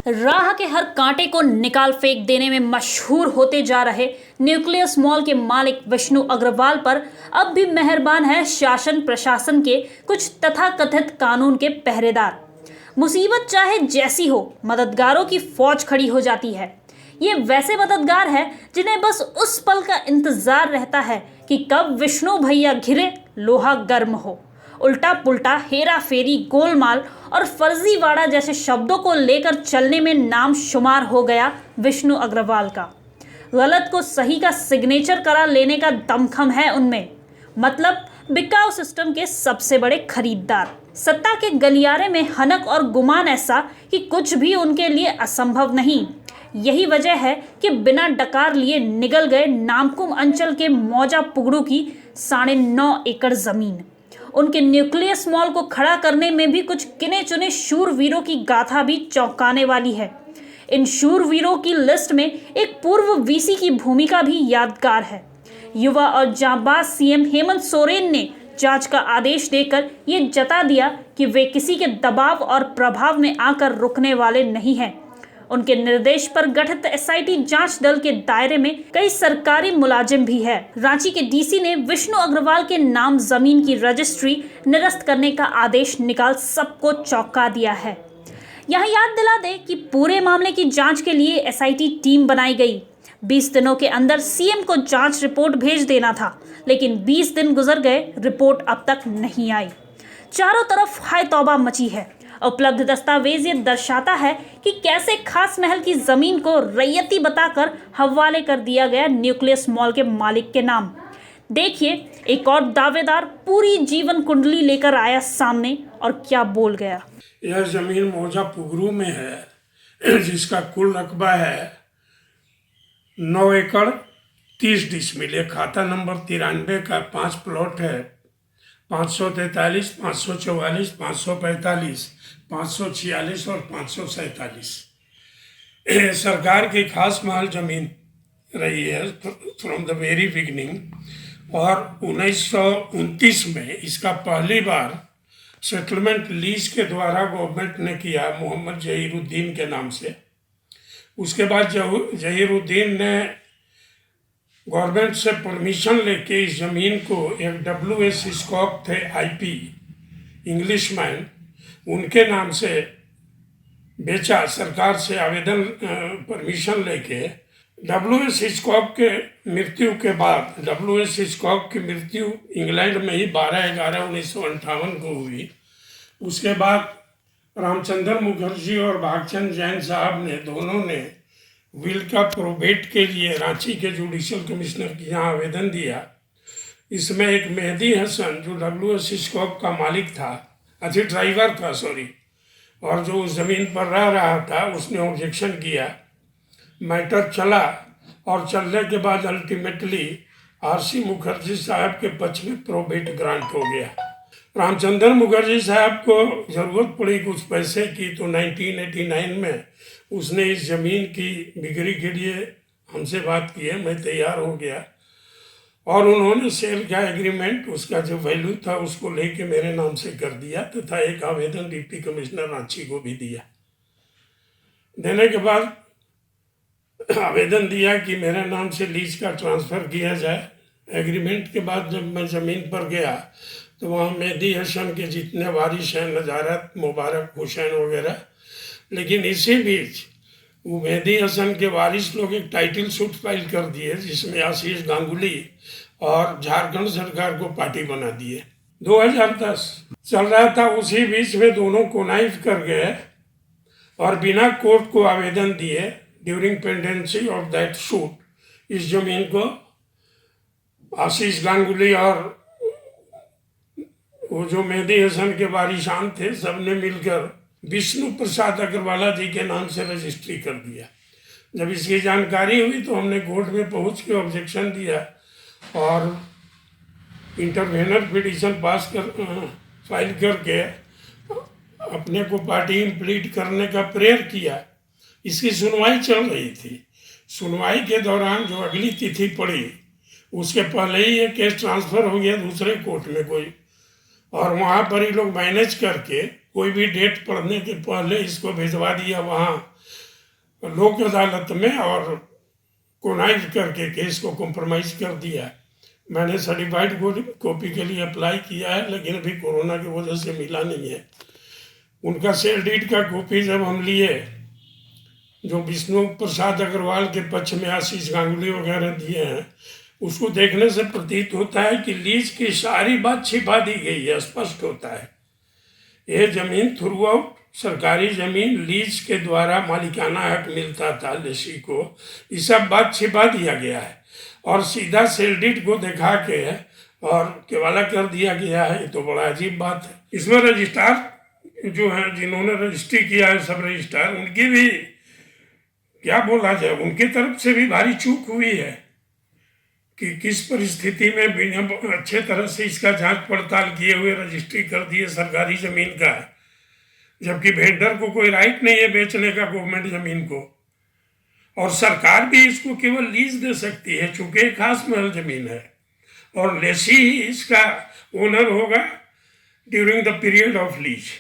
राह के हर कांटे को निकाल फेंक देने में मशहूर होते जा रहे न्यूक्लियस मॉल के मालिक विष्णु अग्रवाल पर अब भी मेहरबान है शासन प्रशासन के कुछ तथाकथित कानून के पहरेदार। मुसीबत चाहे जैसी हो, मददगारों की फौज खड़ी हो जाती है। ये वैसे मददगार है जिन्हें बस उस पल का इंतजार रहता है कि कब विष्णु भैया घिरे, लोहा गर्म हो। उल्टा पुल्टा, हेरा फेरी, गोलमाल और फर्जीवाड़ा जैसे शब्दों को लेकर चलने में नाम शुमार हो गया विष्णु अग्रवाल का। गलत को सही का सिग्नेचर करा लेने का दमखम है उनमें। मतलब बिकाऊ सिस्टम के सबसे बड़े खरीदार। सत्ता के गलियारे में हनक और गुमान ऐसा कि कुछ भी उनके लिए असंभव नहीं। यही वजह है कि बिना डकार लिए निगल गए नामकुम अंचल के मौजा पुगड़ू की 9.5 एकड़ जमीन। उनके न्यूक्लियस मॉल को खड़ा करने में भी कुछ गिने चुने शूरवीरों की गाथा भी चौंकाने वाली है। इन शूरवीरों की लिस्ट में एक पूर्व वीसी की भूमिका भी यादगार है। युवा और जांबाज सीएम हेमंत सोरेन ने जांच का आदेश देकर ये जता दिया कि वे किसी के दबाव और प्रभाव में आकर रुकने वाले नहीं हैं। उनके निर्देश पर गठित एसआईटी जांच दल के दायरे में कई सरकारी मुलाजिम भी है। रांची के डीसी ने विष्णु अग्रवाल के नाम जमीन की रजिस्ट्री निरस्त करने का आदेश निकाल सबको चौंका दिया है। यहाँ याद दिला दे कि पूरे मामले की जांच के लिए एसआईटी टीम बनाई गई। 20 दिनों के अंदर सीएम को जांच रिपोर्ट भेज देना था, लेकिन 20 दिन गुजर गए, रिपोर्ट अब तक नहीं आई। चारों तरफ हाय तौबा मची है। उपलब्ध दस्तावेज ये दर्शाता है कि कैसे खास महल की जमीन को रैयती बताकर हवाले कर दिया गया न्यूक्लियस मॉल के मालिक के नाम। देखिए, एक और दावेदार पूरी जीवन कुंडली लेकर आया सामने और क्या बोल गया। यह जमीन मौजा पुगरू में है, जिसका कुल रकबा है 9 एकड़ 30 डिसमिल। खाता नंबर 93 का 5 प्लॉट है। 543, 544, 545, 546 और 547 सरकार की खास माल जमीन रही है फ्रॉम द वेरी बिगिनिंग। और 1929 में इसका पहली बार सेटलमेंट लीज के द्वारा गवर्नमेंट ने किया, मोहम्मद जहीरुद्दीन के नाम से। उसके बाद जहीरुद्दीन ने गवर्नमेंट से परमिशन लेके इस ज़मीन को एक WS हिचकॉक थे IP इंग्लिशमैन, उनके नाम से बेचा। सरकार से आवेदन परमिशन लेके WS हिचकॉक के मृत्यु के बाद, WS हिचकॉक की मृत्यु इंग्लैंड में ही 12/11/1958 को हुई। उसके बाद रामचंद्र मुखर्जी और भागचंद जैन साहब ने दोनों ने विल का प्रोबेट के लिए रांची के जुडिशियल कमिश्नर के यहाँ आवेदन दिया। इसमें एक मेहदी हसन जो WS हिचकॉक का मालिक था, ड्राइवर था सॉरी, और जो उस ज़मीन पर रह रहा था, उसने ऑब्जेक्शन किया। मैटर चला और चलने के बाद अल्टीमेटली RC मुखर्जी साहब के पक्ष में प्रोबेट ग्रांट हो गया। रामचंद्र मुखर्जी साहब को ज़रूरत पड़ी कुछ पैसे की, तो 1989 में उसने इस ज़मीन की बिक्री के लिए हमसे बात की है। मैं तैयार हो गया और उन्होंने सेल का एग्रीमेंट, उसका जो वैल्यू था उसको लेके मेरे नाम से कर दिया तथा एक आवेदन डिप्टी कमिश्नर रांची को भी दिया। देने के बाद आवेदन दिया कि मेरे नाम से लीज का ट्रांसफ़र किया जाए। एग्रीमेंट के बाद जब मैं ज़मीन पर गया तो वहाँ मेहदी हसन के जितने वारिस हैं, नजारत, मुबारक, हुसैन वगैरह, लेकिन इसी बीच वो मेहदी हसन के वारिस लोग एक टाइटल सूट फाइल कर दिए जिसमें आशीष गांगुली और झारखंड सरकार को पार्टी बना दिए। 2010 चल रहा था, उसी बीच में दोनों कोनाइफ कर गए और बिना कोर्ट को आवेदन दिए during pendency of that suit इस जमीन को आशीष गांगुली और वो जो मेहदी हसन के वारिसान थे, सबने मिलकर विष्णु प्रसाद अग्रवाला जी के नाम से रजिस्ट्री कर दिया। जब इसकी जानकारी हुई तो हमने कोर्ट में पहुंच के ऑब्जेक्शन दिया और इंटरवेनर पिटीशन पास कर फाइल करके अपने को पार्टी इम्प्लीट करने का प्रेयर किया। इसकी सुनवाई चल रही थी। सुनवाई के दौरान जो अगली तिथि पड़ी, उसके पहले ही ये केस ट्रांसफ़र हो गया दूसरे कोर्ट में कोई, और वहाँ पर ही लोग मैनेज करके कोई भी डेट पड़ने के पहले इसको भिजवा दिया वहाँ लोक अदालत में और कोनाइज करके केस को कॉम्प्रोमाइज कर दिया। मैंने सर्टिफाइड कॉपी के लिए अप्लाई किया है, लेकिन अभी कोरोना की वजह से मिला नहीं है। उनका सेल डीड का कॉपी जब हम लिए, जो विष्णु प्रसाद अग्रवाल के पक्ष में आशीष गांगुली वगैरह दिए हैं, उसको देखने से प्रतीत होता है कि लीज की सारी बात छिपा दी गई है। स्पष्ट होता है ये जमीन थ्रू आउट सरकारी जमीन लीज के द्वारा मालिकाना हक मिलता था लेसी को, ये सब बात छिपा दिया गया है और सीधा सेल डीड को दिखा के और केवाला कर दिया गया है। ये तो बड़ा अजीब बात है। इसमें रजिस्ट्रार जो है, जिन्होंने रजिस्ट्री किया है, सब रजिस्ट्रार, उनकी भी क्या बोला जाए, उनकी तरफ से भी भारी चूक हुई है कि किस परिस्थिति में बिना अच्छे तरह से इसका जांच पड़ताल किए हुए रजिस्ट्री कर दिए सरकारी जमीन का, जबकि वेंडर को कोई राइट नहीं है बेचने का गवर्नमेंट जमीन को, और सरकार भी इसको केवल लीज दे सकती है चूंकि खास महल जमीन है, और लेसी ही इसका ओनर होगा during the period of lease.